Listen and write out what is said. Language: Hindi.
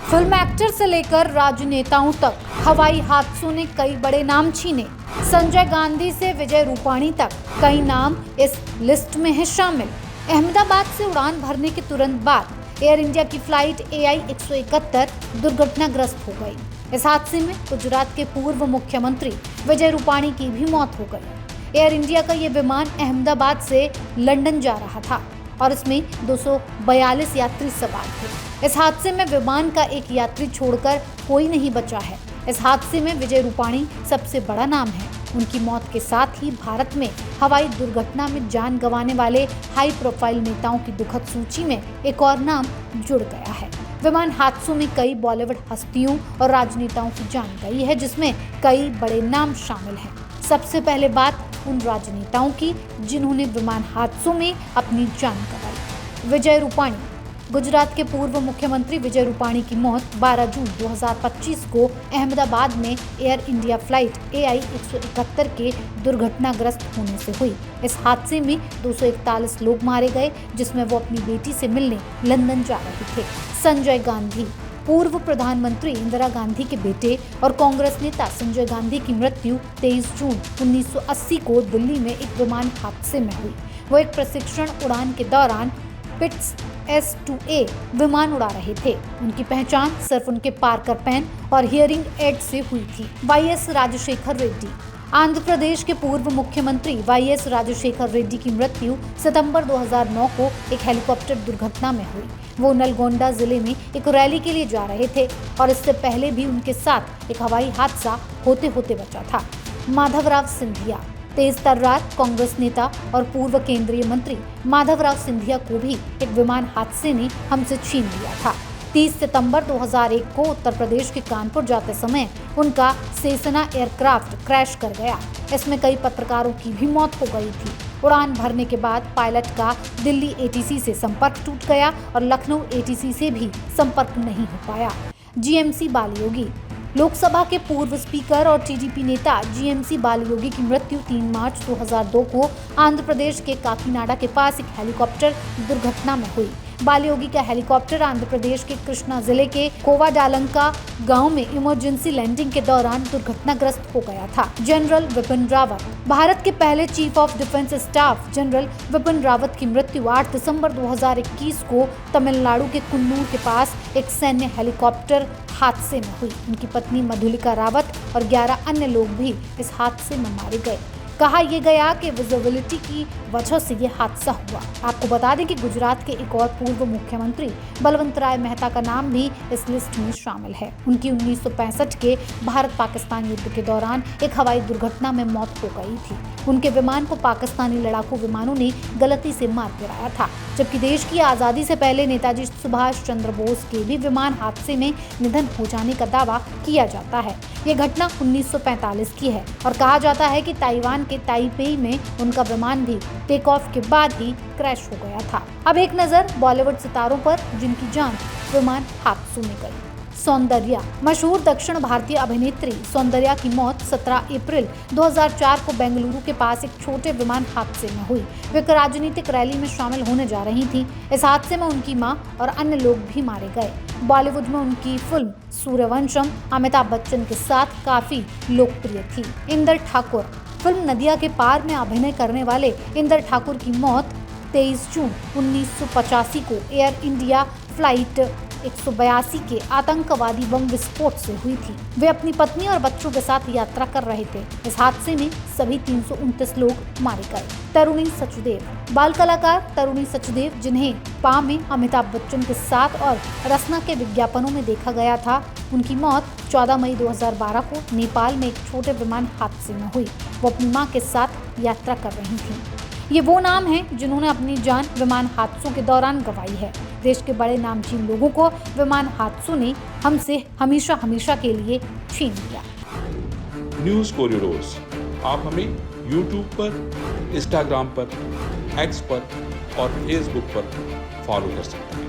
फिल्म एक्टर से लेकर राजनेताओं तक हवाई हादसों ने कई बड़े नाम छीने। संजय गांधी से विजय रूपाणी तक कई नाम इस लिस्ट में है शामिल। अहमदाबाद से उड़ान भरने के तुरंत बाद एयर इंडिया की फ्लाइट AI 171 दुर्घटनाग्रस्त हो गई। इस हादसे में गुजरात के पूर्व मुख्यमंत्री विजय रूपाणी की भी मौत हो गई। एयर इंडिया का ये विमान अहमदाबाद से लंदन जा रहा था और इसमें 242 यात्री सवार थे। इस हादसे में विमान का एक यात्री छोड़कर कोई नहीं बचा है। इस हादसे में विजय रूपाणी सबसे बड़ा नाम है। उनकी मौत के साथ ही भारत में हवाई दुर्घटना में जान गंवाने वाले हाई प्रोफाइल नेताओं की दुखद सूची में एक और नाम जुड़ गया है। विमान हादसों में कई बॉलीवुड हस्तियों और राजनेताओं की जान गई है, जिसमें कई बड़े नाम शामिल हैं। सबसे पहले बात उन राजनेताओं की जिन्होंने विमान हादसों में अपनी जान गंवाई। विजय रूपाणी। गुजरात के पूर्व मुख्यमंत्री विजय रूपाणी की मौत 12 जून 2025 को अहमदाबाद में एयर इंडिया फ्लाइट AI 171 के दुर्घटनाग्रस्त होने से हुई। इस हादसे में 241 लोग मारे गए, जिसमें वो अपनी बेटी से मिलने लंदन जा रहे थे। संजय गांधी। पूर्व प्रधानमंत्री इंदिरा गांधी के बेटे और कांग्रेस नेता संजय गांधी की मृत्यु 23 जून 1980 को दिल्ली में एक विमान हादसे में हुई। वो एक प्रशिक्षण उड़ान के दौरान पिट्स S2A विमान उड़ा रहे थे। उनकी पहचान सिर्फ उनके पार्कर पेन और हियरिंग एड से हुई थी। YS राजशेखर रेड्डी। आंध्र प्रदेश के पूर्व मुख्यमंत्री YS राजशेखर रेड्डी की मृत्यु सितंबर 2009 को एक हेलीकॉप्टर दुर्घटना में हुई। वो नलगोंडा जिले में एक रैली के लिए जा रहे थे और इससे पहले भी उनके साथ एक हवाई हादसा होते होते बचा था। माधवराव सिंधिया। तेज तर्रार कांग्रेस नेता और पूर्व केंद्रीय मंत्री माधवराव सिंधिया को भी एक विमान हादसे ने हमसे छीन लिया था। 30 सितंबर 2001 को उत्तर प्रदेश के कानपुर जाते समय उनका सेसना एयरक्राफ्ट क्रैश कर गया। इसमें कई पत्रकारों की भी मौत हो गई थी। उड़ान भरने के बाद पायलट का दिल्ली ATC से संपर्क टूट गया और लखनऊ ATC से भी संपर्क नहीं हो पाया। GMC बालयोगी। लोकसभा के पूर्व स्पीकर और TDP नेता GMC बालयोगी की मृत्यु 3 मार्च 2002 को आंध्र प्रदेश के काकीनाडा के पास एक हेलीकॉप्टर दुर्घटना में हुई। बालयोगी का हेलीकॉप्टर आंध्र प्रदेश के कृष्णा जिले के कोवाडालंका गांव में इमरजेंसी लैंडिंग के दौरान दुर्घटनाग्रस्त हो गया था। जनरल विपिन रावत। भारत के पहले chief of defence staff general Vipin Rawat की मृत्यु 8 दिसंबर 2021 को तमिलनाडु के कुन्नूर के पास एक सैन्य हेलीकॉप्टर हादसे में हुई। उनकी पत्नी मधुलिका रावत और 11 अन्य लोग भी इस हादसे में मारे गए। कहा यह गया कि विजिबिलिटी की वजह से ये हादसा हुआ। आपको बता दें कि गुजरात के एक और पूर्व मुख्यमंत्री बलवंत राय मेहता का नाम भी इस लिस्ट में शामिल है। उनकी 1965 के भारत पाकिस्तान युद्ध के दौरान एक हवाई दुर्घटना में मौत हो गई थी। उनके विमान को पाकिस्तानी लड़ाकू विमानों ने गलती से मार गिराया था, जबकि देश की आज़ादी से पहले नेताजी सुभाष चंद्र बोस के भी विमान हादसे में निधन हो जाने का दावा किया जाता है। ये घटना 1945 की है और कहा जाता है कि ताइवान के ताइपेई में उनका विमान भी टेक ऑफ के बाद ही क्रैश हो गया था। अब एक नजर बॉलीवुड सितारों पर जिनकी जान विमान हादसों में गई। सौंदर्या। मशहूर दक्षिण भारतीय अभिनेत्री सौंदर्या की मौत 17 अप्रैल 2004 को बेंगलुरु के पास एक छोटे विमान हादसे में हुई। वे एक राजनीतिक रैली में शामिल होने जा रही थी। इस हादसे में उनकी मां और अन्य लोग भी मारे गए। बॉलीवुड में उनकी फिल्म सूर्यवंशम अमिताभ बच्चन के साथ काफी लोकप्रिय थी। इंदर ठाकुर। फिल्म नदिया के पार में अभिनय करने वाले इंदर ठाकुर की मौत 23 जून 1985 को एयर इंडिया फ्लाइट 182 के आतंकवादी बम विस्फोट से हुई थी। वे अपनी पत्नी और बच्चों के साथ यात्रा कर रहे थे। इस हादसे में सभी 329 लोग मारे गए। तरुणी सचदेव। बाल कलाकार तरुणी सचदेव, जिन्हें पा में अमिताभ बच्चन के साथ और रसना के विज्ञापनों में देखा गया था, उनकी मौत 14 मई 2012 को नेपाल में एक छोटे विमान हादसे में हुई। वो अपनी मां के साथ यात्रा कर रही थी। ये वो नाम हैं जिन्होंने अपनी जान विमान हादसों के दौरान गंवाई है। देश के बड़े नामचीन लोगों को विमान हादसों ने हमसे हमेशा हमेशा के लिए छीन लिया। न्यूज़ कॉरिडोर्स आप हमें YouTube पर, Instagram पर, X पर और Facebook पर फॉलो कर सकते हैं।